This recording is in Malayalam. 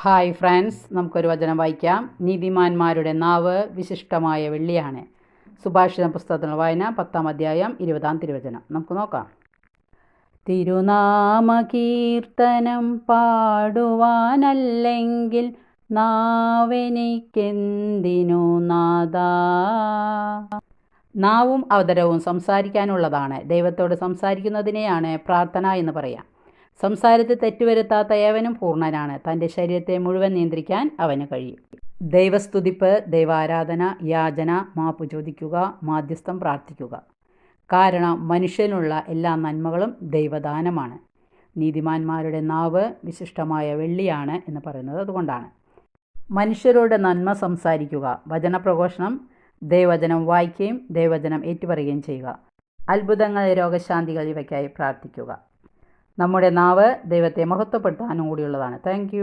ഹായ് ഫ്രണ്ട്സ്, നമുക്കൊരു വചനം വായിക്കാം. നീതിമാന്മാരുടെ നാവ് വിശിഷ്ടമായ വെള്ളിയാണ്. സുഭാഷിത പുസ്തകത്തിലുള്ള വായന 10-ാം അധ്യായം 20-ാം തിരുവചനം നമുക്ക് നോക്കാം. തിരുനാമകീർത്തനം പാടുവാനല്ലെങ്കിൽ നാവെനിക്കെന്തിനു നാഥാ. നാവും അവതരവും സംസാരിക്കാനുള്ളതാണ്. ദൈവത്തോട് സംസാരിക്കുന്നതിനെയാണ് പ്രാർത്ഥന എന്ന് പറയാം. സംസാരത്തിൽ തെറ്റുവരുത്താത്ത ഏവനും പൂർണ്ണനാണ്. തൻ്റെ ശരീരത്തെ മുഴുവൻ നിയന്ത്രിക്കാൻ അവന് കഴിയും. ദൈവസ്തുതിപ്പ്, ദൈവാരാധന, യാചന, മാപ്പ് ചോദിക്കുക, മാധ്യസ്ഥം പ്രാർത്ഥിക്കുക. കാരണം മനുഷ്യനുള്ള എല്ലാ നന്മകളും ദൈവദാനമാണ്. നീതിമാന്മാരുടെ നാവ് വിശിഷ്ടമായ വെള്ളിയാണ് എന്ന് പറയുന്നത് അതുകൊണ്ടാണ്. മനുഷ്യരോട് നന്മ സംസാരിക്കുക. വചനപ്രഘോഷണം, ദൈവവചനം വായിക്കുകയും ദൈവവചനം ഏറ്റുപറയുകയും ചെയ്യുക. അത്ഭുതങ്ങൾ, രോഗശാന്തികൾ ഇവയ്ക്കായി പ്രാർത്ഥിക്കുക. നമ്മുടെ നാവ് ദൈവത്തെ മഹത്വപ്പെടുത്താനും കൂടിയുള്ളതാണ്. Thank you.